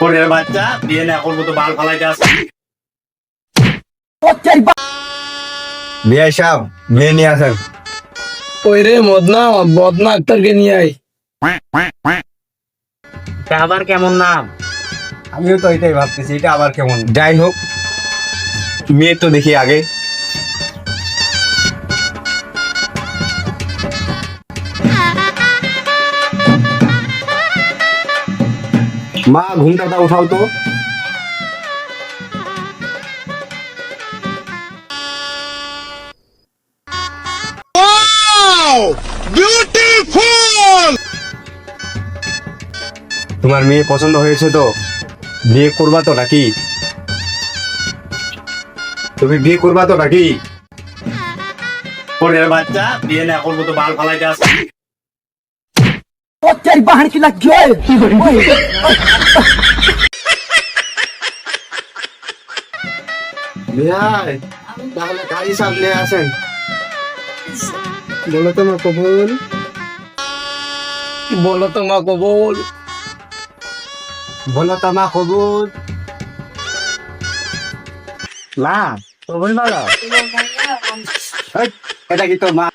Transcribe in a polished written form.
ওরে বাচ্চা বিয়ে না করবো তো বাল ফালাইতে আসছি। বিআই সাহেব মেয়ে নিয়ে আসেন। ওই রে মদনা বদনা আক্তারকে নিয়ে আয়। তা আবার কেমন নাম? আমিও তো এটাই ভাবতেছি, এটা আবার কেমন। যাই হোক, মেয়ে তো দেখি আগে। মা ঘুমটাটা উঠাও তো। তোমার মেয়ে পছন্দ হয়েছে তো? বিয়ে করবা তো নাকি? তুমি বিয়ে করবা তো নাকি? ওরে বাচ্চা বিয়ে না করবো তো বাল ফালাইতে আসছি। বিয়াই তাহলে গাড়ি সামনে আসেন। বলো তো মা কবুল, বলো তো মা কবুল। বলো তো মা কবুল। না কবুল বলো। এই, এটা কি তো মা?